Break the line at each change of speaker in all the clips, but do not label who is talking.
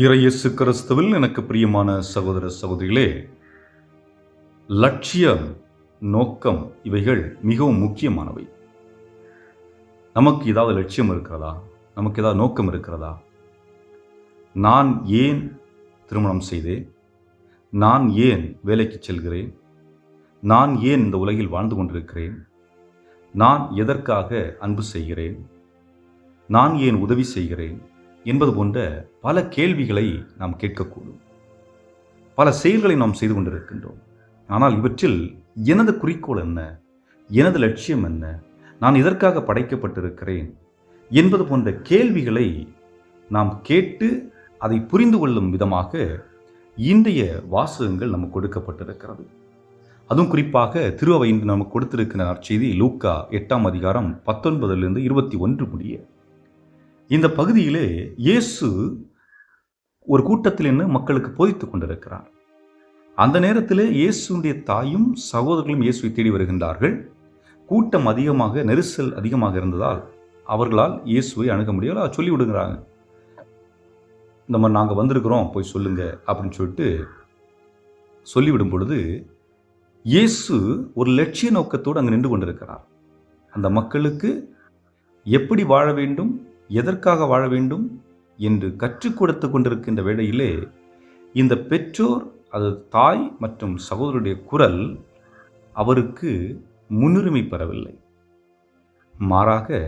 இறையேசு கிறிஸ்துவில் எனக்கு பிரியமான சகோதர சகோதரிகளே, லட்சியம், நோக்கம் இவைகள் மிகவும் முக்கியமானவை. நமக்கு ஏதாவது லட்சியம் இருக்கிறதா? நமக்கு ஏதாவது நோக்கம் இருக்கிறதா? நான் ஏன் திருமணம் செய்தேன்? நான் ஏன் வேலைக்கு செல்கிறேன்? நான் ஏன் இந்த உலகில் வாழ்ந்து கொண்டிருக்கிறேன்? நான் எதற்காக அன்பு செய்கிறேன்? நான் ஏன் உதவி செய்கிறேன்? என்பது போன்ற பல கேள்விகளை நாம் கேட்கக்கூடும். பல செயல்களை நாம் செய்து கொண்டிருக்கின்றோம். ஆனால் இவற்றில் எனது குறிக்கோள் என்ன? எனது லட்சியம் என்ன? நான் இதற்காக படைக்கப்பட்டிருக்கிறேன் என்பது போன்ற கேள்விகளை நாம் கேட்டு அதை புரிந்து கொள்ளும் விதமாக இன்றைய வாசகங்கள் நமக்கு கொடுக்கப்பட்டிருக்கிறது. அதுவும் குறிப்பாக திருவை இன்று நமக்கு கொடுத்திருக்கிற நற்செய்தி லூக்கா 8ஆம் அதிகாரம் 19 21 முடிய. இந்த பகுதியிலே இயேசு ஒரு கூட்டத்தில் நின்று மக்களுக்கு போதித்துக் கொண்டிருக்கிறார். அந்த நேரத்திலே இயேசுடைய தாயும் சகோதரர்களும் இயேசுவை தேடி வருகின்றார்கள். கூட்டம் அதிகமாக, நெரிசல் அதிகமாக இருந்ததால் அவர்களால் இயேசுவை அணுக முடியல. சொல்லி விடுங்கிறாங்க, இந்த மாதிரி நாங்கள் வந்திருக்கிறோம், போய் சொல்லுங்க அப்படின்னு சொல்லிட்டு சொல்லிவிடும் பொழுது இயேசு ஒரு லட்சிய நோக்கத்தோடு அங்கு நின்று கொண்டிருக்கிறார். அந்த மக்களுக்கு எப்படி வாழ வேண்டும், எதற்காக வாழ வேண்டும் என்று கற்றுக் கொடுத்து கொண்டிருக்கின்ற வேளையிலே இந்த பெற்றோர், அது தாய் மற்றும் சகோதரருடைய குரல் அவருக்கு முன்னுரிமை பெறவில்லை. மாறாக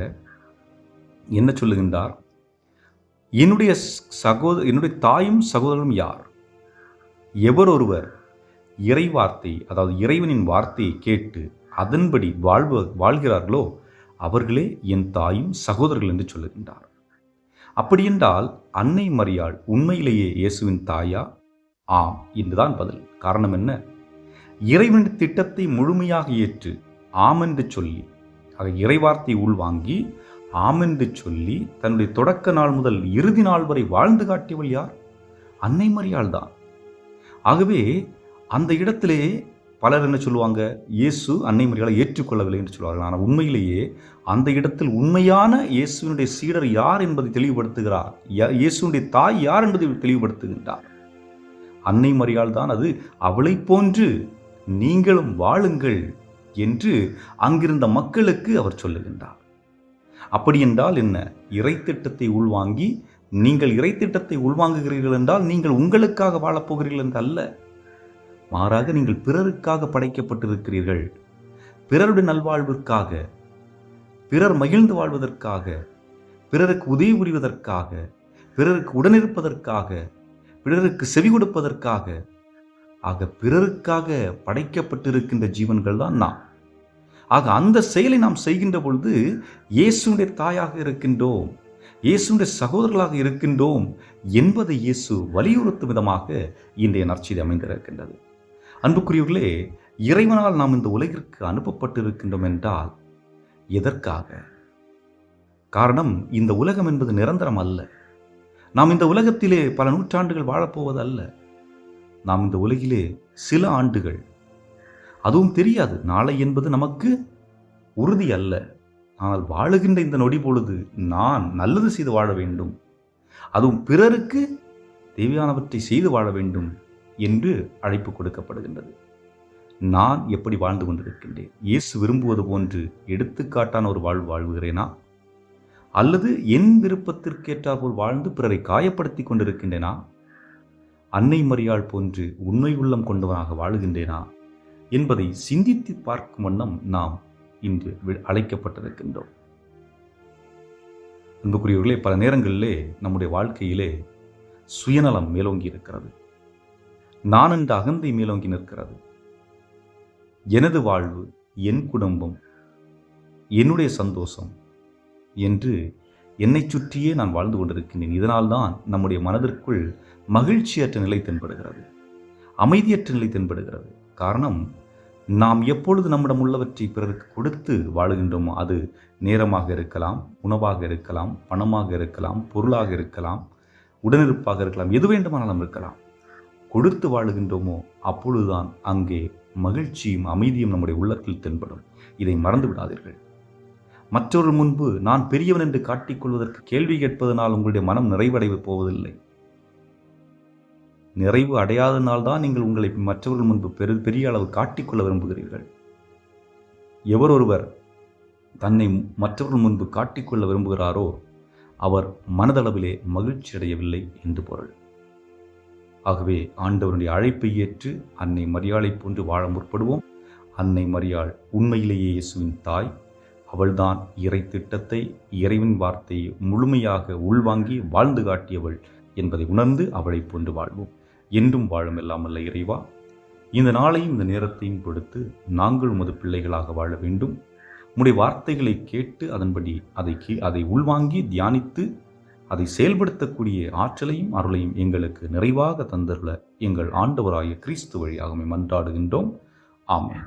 என்ன சொல்லுகின்றார்? என்னுடைய தாயும் சகோதரரும் யார்? எவர் ஒருவர் இறைவார்த்தை, அதாவது இறைவனின் வார்த்தையை கேட்டு அதன்படி வாழ்கிறார்களோ அவர்களே என் தாயும் சகோதரர்கள் என்று சொல்லுகின்றார். அப்படியென்றால் அன்னை மரியாள் உண்மையிலேயே இயேசுவின் தாயா? ஆம் என்றுதான் பதில். காரணம் என்ன? இறைவனின் திட்டத்தை முழுமையாக ஏற்று ஆமென்று சொல்லி, இறைவார்த்தை உள்வாங்கி ஆமென்று சொல்லி தன்னுடைய தொடக்க நாள் முதல் இறுதி நாள் வரை வாழ்ந்து காட்டியவள் யார்? அன்னை மரியாள் தான். ஆகவே அந்த இடத்திலே பலர் என்ன சொல்லுவாங்க? இயேசு அன்னை மரியாளை ஏற்றுக்கொள்ளவில்லை என்று சொல்வார்கள். ஆனால் உண்மையிலேயே அந்த இடத்தில் உண்மையான இயேசுவினுடைய சீடர் யார் என்பதை தெளிவுபடுத்துகிறார். இயேசுடைய தாய் யார் என்பதை தெளிவுபடுத்துகின்றார். அன்னை மரியாள் தான். அது அவளை போன்று நீங்களும் வாழுங்கள் என்று அங்கிருந்த மக்களுக்கு அவர் சொல்லுகின்றார். அப்படி என்றால் என்ன? இறைத்திட்டத்தை உள்வாங்கி, நீங்கள் இறைத்திட்டத்தை உள்வாங்குகிறீர்கள் என்றால் நீங்கள் உங்களுக்காக வாழப்போகிறீர்கள் என்று அல்ல. மாறாக நீங்கள் பிறருக்காக படைக்கப்பட்டிருக்கிறீர்கள். பிறருடைய நல்வாழ்விற்காக, பிறர் மகிழ்ந்து வாழ்வதற்காக, பிறருக்கு உதவி புரிவதற்காக, பிறருக்கு உடனிருப்பதற்காக, பிறருக்கு செவி கொடுப்பதற்காக, ஆக பிறருக்காக படைக்கப்பட்டிருக்கின்ற ஜீவன்கள் தான் நாம். ஆக அந்த செயலை நாம் செய்கின்ற பொழுது இயேசுடைய தாயாக இருக்கின்றோம், இயேசுடைய சகோதரர்களாக இருக்கின்றோம் என்பதை இயேசு வலியுறுத்தும் விதமாக இன்றைய நற்செய்தி அமைந்திருக்கின்றது. அன்புக்குரியவர்களே, இறைவனால் நாம் இந்த உலகிற்கு அனுப்பப்பட்டிருக்கின்றோம் என்றால் எதற்காக? காரணம், இந்த உலகம் என்பது நிரந்தரம் அல்ல. நாம் இந்த உலகத்திலே பல நூற்றாண்டுகள் வாழப்போவது அல்ல. நாம் இந்த உலகிலே சில ஆண்டுகள், அதுவும் தெரியாது. நாளை என்பது நமக்கு உறுதி அல்ல. ஆனால் வாழுகின்ற இந்த நொடி பொழுது நான் நல்லது செய்து வாழ வேண்டும், அதுவும் பிறருக்கு தேவையானவற்றை செய்து வாழ வேண்டும் என்று அழைப்பு கொடுக்கப்படுகின்றது. நான் எப்படி வாழ்ந்து கொண்டிருக்கின்றேன்? இயேசு விரும்புவது போன்று எடுத்துக்காட்டான ஒரு வாழ்வு வாழ்கிறேனா? அல்லது என் விருப்பத்திற்கேற்றாற்போல் வாழ்ந்து பிறரை காயப்படுத்தி கொண்டிருக்கின்றேனா? அன்னை மரியாள் போன்று உண்மை உள்ளம் கொண்டவனாக வாழுகின்றேனா என்பதை சிந்தித்து பார்க்கும் வண்ணம் நாம் இன்று அழைக்கப்பட்டிருக்கின்றோம். அன்புக்குரியவர்களே, பல நேரங்களிலே நம்முடைய வாழ்க்கையிலே சுயநலம் மேலோங்கி இருக்கிறது. நான் என்ற அகந்தை மேலோங்கி நிற்கிறது. எனது வாழ்வு, என் குடும்பம், என்னுடைய சந்தோஷம் என்று என்னை சுற்றியே நான் வாழ்ந்து கொண்டிருக்கின்றேன். இதனால்தான் நம்முடைய மனதிற்குள் மகிழ்ச்சியற்ற நிலை தென்படுகிறது, அமைதியற்ற நிலை தென்படுகிறது. காரணம், நாம் எப்பொழுது நம்மிடம் உள்ளவற்றை பிறருக்கு கொடுத்து வாழுகின்றோமோ, அது நேரமாக இருக்கலாம், உணவாக இருக்கலாம், பணமாக இருக்கலாம், பொருளாக இருக்கலாம், உடனிருப்பாக இருக்கலாம், எது வேண்டுமானாலும் இருக்கலாம். கொடுத்து வாழுகின்றோமோ அப்பொழுதுதான் அங்கே மகிழ்ச்சியும் அமைதியும் நம்முடைய உள்ளத்தில் தென்படும். இதை மறந்து விடாதீர்கள். மற்றொரு முன்பு நான் பெரியவன் என்று காட்டிக்கொள்வதற்கு கேள்வி கேட்பதனால் உங்களுடைய மனம் நிறைவடைவு போவதில்லை. நிறைவு அடையாதனால்தான் நீங்கள் உங்களை மற்றவர்கள் முன்பு பெரிய அளவு காட்டிக்கொள்ள விரும்புகிறீர்கள். எவரொருவர் தன்னை மற்றவர்கள் முன்பு காட்டிக்கொள்ள விரும்புகிறாரோ அவர் மனதளவிலே மகிழ்ச்சி அடையவில்லை என்று பொருள். ஆகவே ஆண்டவருடைய அழைப்பை ஏற்று அன்னை மரியாளை போன்று வாழ முற்படுவோம். அன்னை மரியாள் உண்மையிலேயே இயேசுவின் தாய். அவள்தான் இறை திட்டத்தை, இறைவன் வார்த்தையை முழுமையாக உள்வாங்கி வாழ்ந்து காட்டியவள் என்பதை உணர்ந்து அவளை போன்று வாழ்வோம். என்றும் வாழும் எல்லாம் அல்ல இறைவா, இந்த நாளையும் இந்த நேரத்தையும் கொடுத்து நாங்கள் உமது பிள்ளைகளாக வாழ வேண்டும். உம்முடைய வார்த்தைகளை கேட்டு அதன்படி அதை உள்வாங்கி தியானித்து அதை செயல்படுத்தக்கூடிய ஆற்றலையும் அருளையும் எங்களுக்கு நிறைவாக தந்தருள எங்கள் ஆண்டவராகிய கிறிஸ்து வழியாக மன்றாடுகின்றோம். ஆமென்.